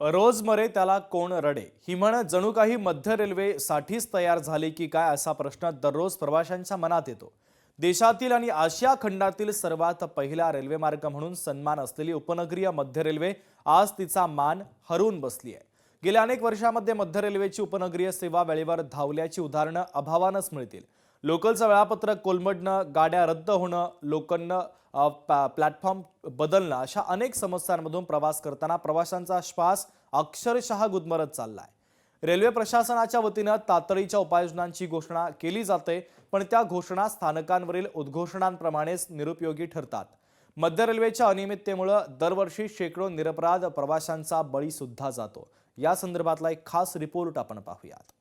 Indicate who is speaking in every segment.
Speaker 1: रोज मरे त्याला कोण रडे ही म्हण जणू काही मध्य रेल्वे साठीच तयार झाली की काय असा प्रश्न दररोज प्रवाशांच्या मनात येतो। देशातील आणि आशिया खंडातील सर्वात पहिला रेल्वे मार्ग म्हणून सन्मान असलेली उपनगरीय मध्य रेल्वे आज तिचा मान हरवून बसली आहे। गेल्या अनेक वर्षांमध्ये मध्य रेल्वेची उपनगरीय सेवा वेळेवर धावल्याची उदाहरणं अभावानच मिळतील। लोकलचं वेळापत्रक कोलमडणं, गाड्या रद्द होणं, लोकांना प्लॅटफॉर्म बदलणं अशा अनेक समस्यांमधून प्रवास करताना प्रवाशांचा श्वास अक्षरशः गुदमरत चाललाय। रेल्वे प्रशासनाच्या वतीनं तातडीच्या उपाययोजनांची घोषणा केली जाते, पण त्या घोषणा स्थानकांवरील उद्घोषणांप्रमाणेच निरुपयोगी ठरतात। मध्य रेल्वेच्या अनियमिततेमुळे दरवर्षी शेकडो निरपराध प्रवाशांचा बळी सुद्धा जातो। या संदर्भातला एक खास रिपोर्ट आपण पाहूयात।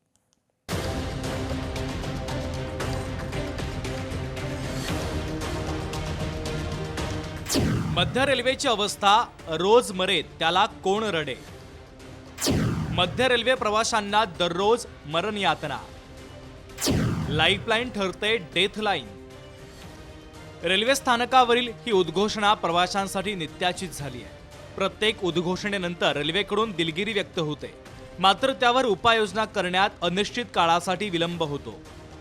Speaker 1: मध्य रेल्वेची अवस्था रोज मरे त्याला कोण रडे। मध्य रेल्वे प्रवाशांना दररोज मरण यातना, लाईफलाईन ठरते डेथ लाईन। रेल्वे स्थानकावरील ही उद्घोषणा प्रवाशांसाठी नित्याचीच झाली आहे। प्रत्येक उद्घोषणेनंतर रेल्वेकडून दिलगिरी व्यक्त होते, मात्र त्यावर उपाययोजना करण्यात अनिश्चित काळासाठी विलंब होतो।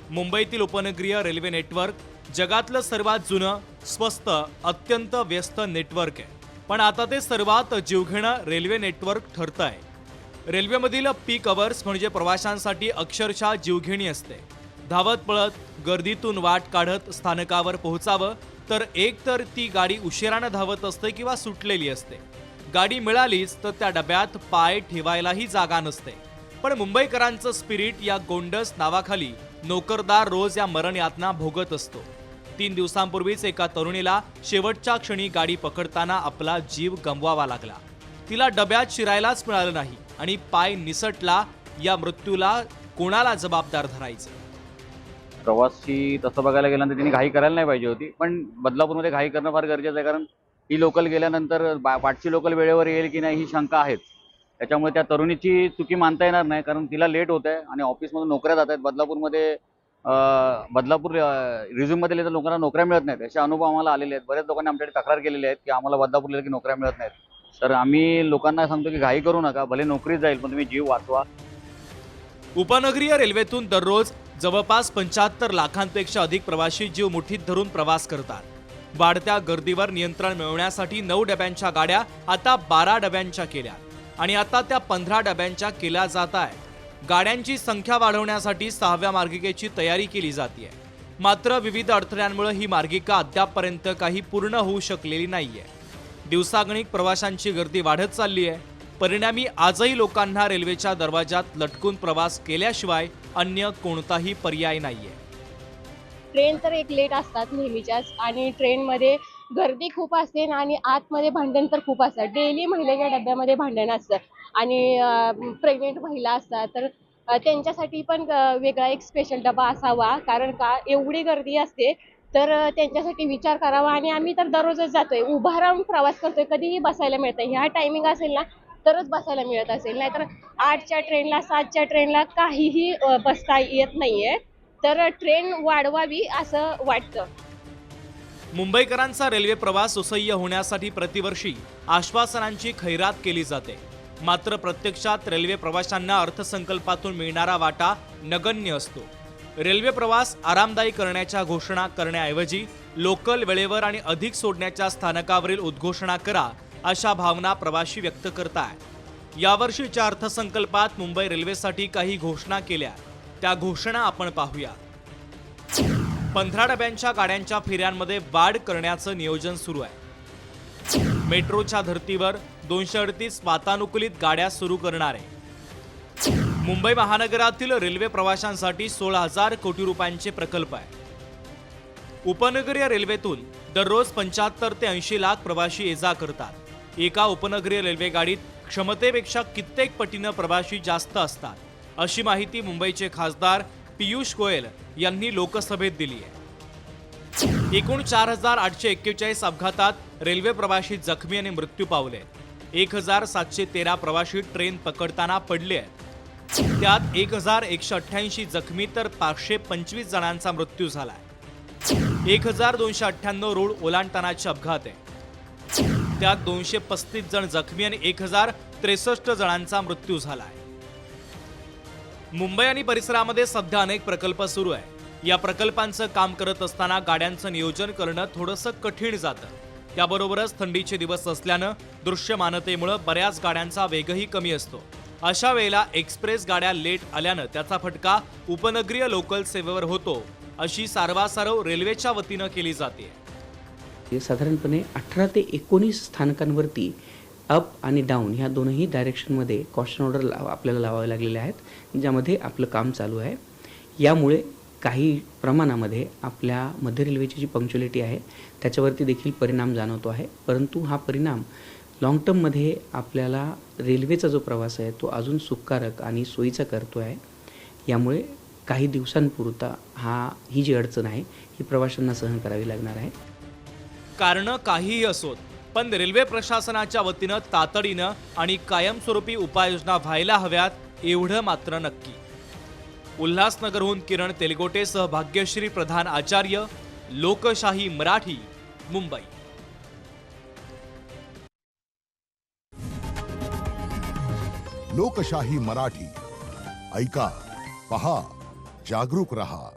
Speaker 1: मुंबईतील उपनगरीय रेल्वे नेटवर्क जगातलं सर्वात जुनं, स्वस्त, अत्यंत व्यस्त नेटवर्क आहे, पण आता ते सर्वात जीवघेणं रेल्वे नेटवर्क ठरतंय। रेल्वेमधील पीक अवर्स म्हणजे प्रवाशांसाठी अक्षरशः जीवघेणी असते। धावत पळत गर्दीतून वाट काढत स्थानकावर पोहोचावं, तर एक तर ती गाडी उशिरानं धावत असते किंवा सुटलेली असते। गाडी मिळालीच तर त्या डब्यात पाय ठेवायलाही जागा नसते। पण मुंबईकरांचं स्पिरिट या गोंडस नावाखाली नोकरदार रोज या मरण यातना भोगत असतो। 3 दिवसांपूर्वीच एका तरुणीला शेवटच्या क्षणी गाडी पकडताना आपला जीव गमवावा लागला। तिला डब्यात शिरायलाच मिळालं नाही आणि पाय निसटला। या मृत्यूला कोणाला जबाबदार धरायचं?
Speaker 2: प्रवासी तसं बघायला गेल्यानंतर त्यांनी घाई करायला नाही पाहिजे होती, पण बदलापूरमध्ये घाई करणं फार गरजेचं आहे, कारण ही लोकल गेल्यानंतर पाठची लोकल वेळेवर येईल की नाही ही शंका आहेच। त्याच्यामुळे त्या तरुणीची चुकी मानता येणार नाही, कारण तिला लेट होत आहे आणि ऑफिसमधून नोकऱ्या जात आहेत। बदलापूर रिझ्यूममध्ये तर लोकांना नोकऱ्या मिळत नाहीत, असे अनुभव आम्हाला आलेले आहेत। बऱ्याच लोकांनी आमच्याकडे तक्रार केलेली आहेत की आम्हाला बदलापूरला की नोकऱ्या मिळत नाहीत। तर आम्ही लोकांना सांगतो की घाई करू नका, भले नोकरी जाईल पण तुम्ही जीव वाचवा।
Speaker 1: उपनगरीय रेल्वेतून दररोज जवळपास 75 लाखांपेक्षा अधिक प्रवासी जीव मुठीत धरून प्रवास करतात। वाढत्या गर्दीवर नियंत्रण मिळवण्यासाठी 9 डब्यांच्या गाड्या आता 12 डब्यांच्या केल्या आणि आता त्या 15 डब्यांच्या केल्या जात आहेत। गाड्यांची संख्या वाढवण्यासाठी 6व्या मार्गिकेची तयारी केली जाते, मात्र विविध अडथळ्यांमुळे ही मार्गिका अद्यापपर्यंत काही पूर्ण होऊ शकलेली नाहीये। दिवसागणिक प्रवाशांची गर्दी वाढत चालली आहे, परिणामी आजही लोकांना रेल्वेच्या दरवाजात लटकून प्रवास केल्याशिवाय अन्य कोणताही पर्याय नाहीये।
Speaker 3: ट्रेन तर एक लेट असतात नेहमीच्याच, आणि ट्रेनमध्ये गर्दी खूप असते आणि आतमध्ये भांडण तर खूप असतात। डेली महिलेच्या डब्यामध्ये भांडण असतं आणि प्रेग्नेंट महिला असतात, तर त्यांच्यासाठी पण वेगळा एक स्पेशल डबा असावा, कारण का एवढी गर्दी असते। तर त्यांच्यासाठी विचार करावा। आणि आम्ही तर दररोजच जातोय, उभा राहून प्रवास करतोय, कधीही बसायला मिळतं। ह्या टायमिंग असेल ना तरच बसायला मिळत असेल, नाहीतर 8च्या ट्रेनला 7च्या ट्रेनला काहीही बसता येत नाहीये। तर ट्रेन वाढवावी असं वाटतं।
Speaker 1: मुंबईकरांचा रेल्वे प्रवास सुसह्य होण्यासाठी प्रतिवर्षी आश्वासनांची खैरात केली जाते, मात्र प्रत्यक्षात रेल्वे प्रवाशांना अर्थसंकल्पातून मिळणारा वाटा नगण्य असतो। रेल्वे प्रवास आरामदायी करण्याच्या घोषणा करण्याऐवजी लोकल वेळेवर आणि अधिक सोडण्याच्या स्थानकावरील उद्घोषणा करा अशा भावना प्रवासी व्यक्त करतायत। यावर्षीच्या अर्थसंकल्पात मुंबई रेल्वेसाठी काही घोषणा केल्या, त्या घोषणा आपण पाहूया। 15 डब्यांच्या गाड्यांच्या फेऱ्यांमध्ये वाढ करण्याचं नियोजन सुरू आहे। मेट्रोच्या धर्तीवर 238 वातानुकूलित गाड्या सुरू करणार आहे। मुंबई महानगरातील रेल्वे प्रवाशांसाठी 16,000 कोटी रुपयांचे प्रकल्प आहे। उपनगरीय रेल्वेतून दररोज 75 ते 80 लाख प्रवासी ये-जा करतात। एका उपनगरीय रेल्वे गाडीत क्षमतेपेक्षा कित्येक पटीनं प्रवासी जास्त असतात, अशी माहिती मुंबईचे खासदार पियुष गोयल यांनी लोकसभेत दिली आहे। एकूण 4,841 अपघातात रेल्वे प्रवासी जखमी आणि मृत्यू पावले। 1,713 प्रवासी ट्रेन पकडताना पडले आहेत। त्यात 1,188 जखमी तर 525 जणांचा मृत्यू झालाय। 1298 रोड ओलांडतानाचे अपघात आहे, त्यात 235 जण जखमी आणि 63 जणांचा मृत्यू झालाय. मुंबई आणि परिसरामध्ये सध्या अनेक प्रकल्प सुरू आहे. या प्रकल्पांचं काम करत असताना गाड्यांचं नियोजन करणं थोडंसं कठीण जातं. त्याबरोबरच थंडीचे दिवस असल्यानं दृश्यमानतेमुळे बऱ्याच गाड्यांचा वेगही कमी असतो. अशा वेळेला एक्सप्रेस गाड्या लेट आल्यानं त्याचा फटका उपनगरीय लोकल सेवेवर होतो, अशी सारवासारव रेल्वेच्या वतीनं केली जाते.
Speaker 4: साधारणपणे 18 ते 19 स्थानकांवरती अप आणि डाऊन ह्या दोनही डायरेक्शनमध्ये कॉशन ऑर्डर आपल्याला लावावे लागलेले आहेत, ज्यामध्ये आपलं काम चालू आहे. यामुळे काही प्रमाणामध्ये आपल्या मध्य रेल्वेची जी पंक्च्युअलिटी आहे त्याच्यावरती देखील परिणाम जाणवतो आहे. परंतु हा परिणाम लाँग टर्ममध्ये आपल्याला रेल्वेचा जो प्रवास आहे तो अजून सुखकारक आणि सोयीचा करतो आहे. यामुळे काही दिवसांपुरता ही जी अडचण आहे ही प्रवाशांना सहन करावी लागणार आहे.
Speaker 1: कारणं काहीही असोत, पण रेल्वे प्रशासनाच्या वतीनं तातडीनं आणि कायमस्वरूपी उपाययोजना व्हायला हव्यात, एवढं मात्र नक्की. उल्हासनगरहून किरण तेलगोटेसह भाग्यश्री प्रधान आचार्य, लोकशाही मराठी, मुंबई.
Speaker 5: लोकशाही मराठी ऐका, पहा, जागरूक रहा.